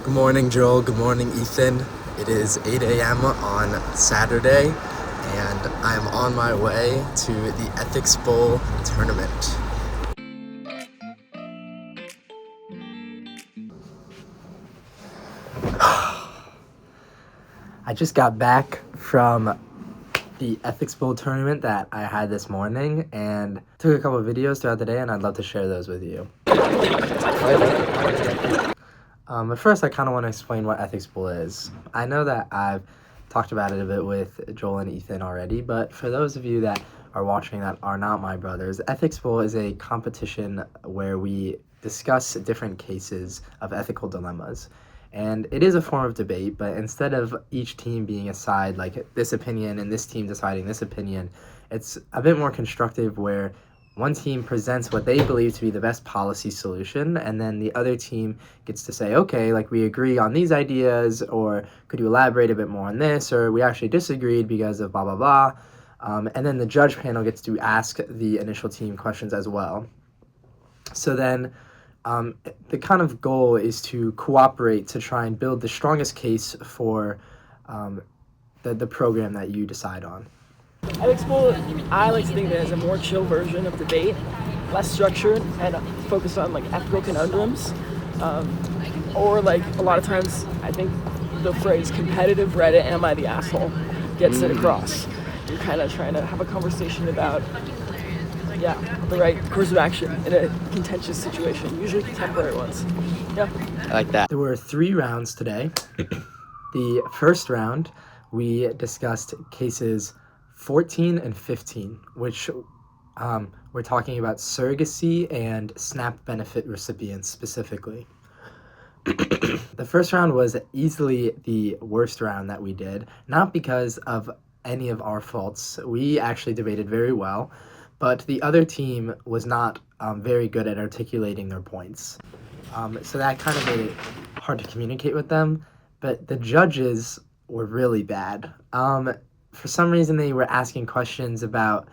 Good morning, Joel. Good morning, Ethan. It is 8 a.m. on Saturday, and I'm on my way to the Ethics Bowl tournament. I just got back from the Ethics Bowl tournament that I had this morning and took a couple of videos throughout the day, and I'd love to share those with you. But first, I kind of want to explain what Ethics Bowl is. I know that I've talked about it a bit with Joel and Ethan already, but for those of you that are watching that are not my brothers, Ethics Bowl is a competition where we discuss different cases of ethical dilemmas. And it is a form of debate, but instead of each team being a side, like this opinion and this team deciding this opinion, it's a bit more constructive where one team presents what they believe to be the best policy solution, and then the other team gets to say, okay, like we agree on these ideas, or could you elaborate a bit more on this, or we actually disagreed because of blah, blah, blah. And then the judge panel gets to ask the initial team questions as well. So then the kind of goal is to cooperate to try and build the strongest case for the program that you decide on. Ethics Bowl, I like to think that it's a more chill version of debate, less structured and focused on like ethical conundrums, or like a lot of times I think the phrase competitive Reddit, am I the asshole, gets it across. You're kind of trying to have a conversation about the right course of action in a contentious situation, usually contemporary ones. Yeah. I like that. There were 3 rounds today. The first round, we discussed cases 14 and 15, which we're talking about surrogacy and SNAP benefit recipients specifically. The first round was easily the worst round that we did, not because of any of our faults. We actually debated very well, but the other team was not very good at articulating their points. So that kind of made it hard to communicate with them, but the judges were really bad. For some reason, they were asking questions about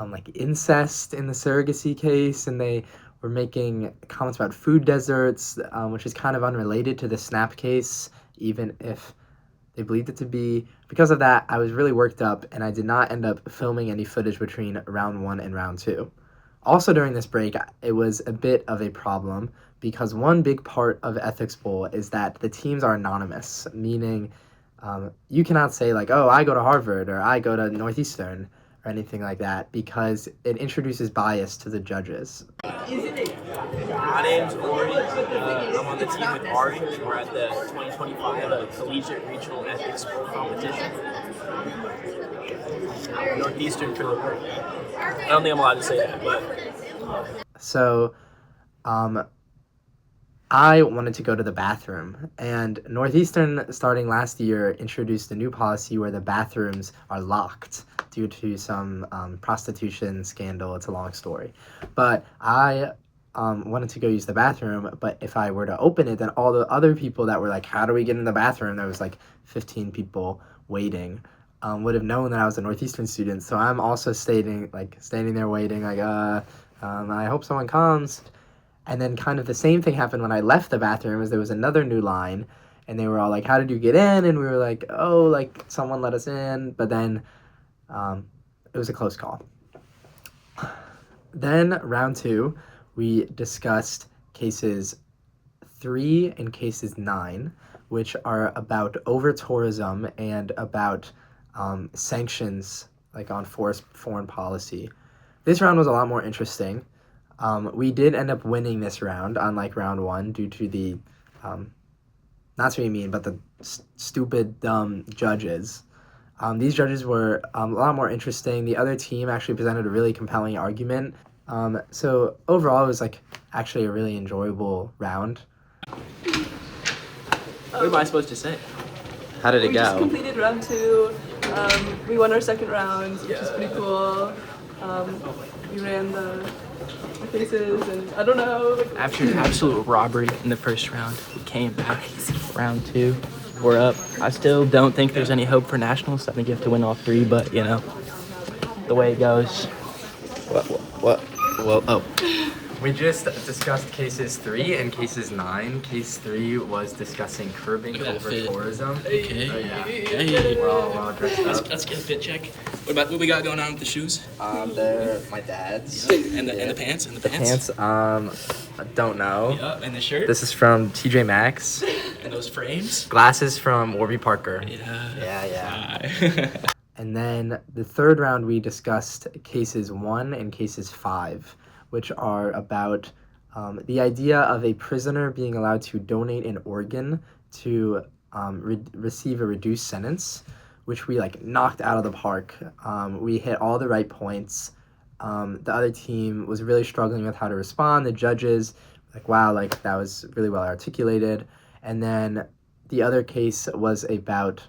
like incest in the surrogacy case, and they were making comments about food deserts, which is kind of unrelated to the SNAP case, even if they believed it to be. Because of that, I was really worked up, and I did not end up filming any footage between round 1 and round 2. Also during this break, it was a bit of a problem because one big part of Ethics Bowl is that the teams are anonymous, meaning you cannot say like, oh, I go to Harvard or I go to Northeastern or anything like that, because it introduces bias to the judges. My name's Ari. I'm on the team with Ari. We're at the 2025 Collegiate Regional Ethics Competition. Northeastern for the world. I don't think I'm allowed to say that, but... So, I wanted to go to the bathroom, and Northeastern, starting last year, introduced a new policy where the bathrooms are locked due to some prostitution scandal. It's a long story. But I wanted to go use the bathroom, but if I were to open it, then all the other people that were like, how do we get in the bathroom? There was like 15 people waiting, would have known that I was a Northeastern student. So I'm also standing there waiting, like, I hope someone comes. And then kind of the same thing happened when I left the bathroom, as there was another new line, and they were all like, how did you get in? And we were like, oh, like someone let us in. But then it was a close call. Then round 2, we discussed cases 3 and cases 9, which are about over-tourism and about sanctions, like on foreign policy. This round was a lot more interesting. We did end up winning this round, unlike round 1, due to the, not to be mean, but the stupid, dumb judges. These judges were a lot more interesting. The other team actually presented a really compelling argument. So overall, it was like actually a really enjoyable round. What am I supposed to say? How did it We go? just completed round 2. We won our second round, which is pretty cool. We ran the cases, and I don't know. After an absolute robbery in the first round, we came back. Round 2, we're up. I still don't think there's any hope for nationals. I think you have to win all 3, but you know, the way it goes. What? Oh. We just discussed cases 3 and cases 9. Case 3 was discussing curbing over tourism. Okay. Oh, yeah. Hey. We're all dressed up. Let's get a fit check. What we got going on with the shoes? They're my dad's. And the pants? And the pants? I don't know. Yeah, and the shirt? This is from TJ Maxx. And those frames? Glasses from Warby Parker. Yeah. And then the third round, we discussed cases 1 and cases 5, which are about the idea of a prisoner being allowed to donate an organ to receive a reduced sentence, which we like knocked out of the park. We hit all the right points. The other team was really struggling with how to respond. The judges, like, wow, like that was really well articulated. And then the other case was about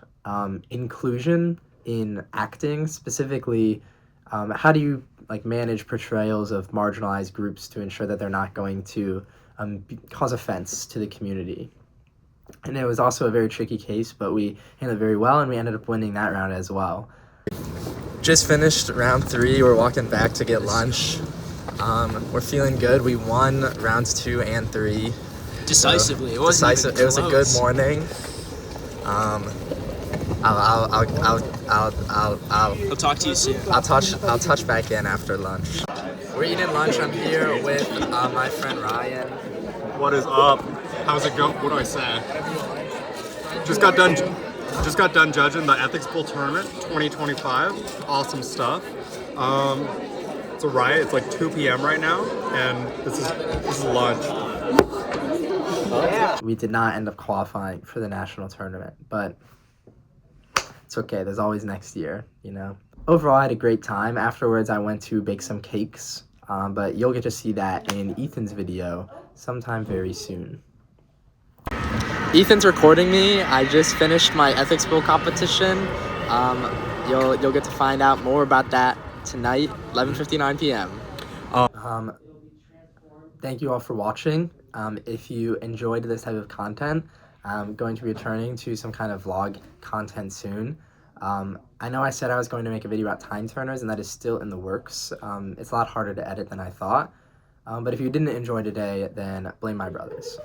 inclusion in acting, specifically how do you like manage portrayals of marginalized groups to ensure that they're not going to cause offense to the community. And it was also a very tricky case, but we handled it very well, and we ended up winning that round as well. Just finished round 3. We're walking back to get lunch. We're feeling good. We won rounds 2 and 3 Decisively. It was a good morning. I'll talk to you soon. I'll touch back in after lunch. We're eating lunch. I'm here with my friend Ryan. What is up? How's it going? What do I say? Just got done judging the Ethics Bowl tournament 2025. Awesome stuff. It's a riot. It's like 2 p.m. right now, and this is lunch. We did not end up qualifying for the national tournament, but it's okay. There's always next year, you know. Overall, I had a great time. Afterwards, I went to bake some cakes, but you'll get to see that in Ethan's video sometime very soon. Ethan's recording me. I just finished my ethics bowl competition. You'll get to find out more about that tonight, 11:59 p.m. Thank you all for watching. If you enjoyed this type of content, I'm going to be returning to some kind of vlog content soon. I know I said I was going to make a video about time turners, and that is still in the works. It's a lot harder to edit than I thought. But if you didn't enjoy today, then blame my brothers.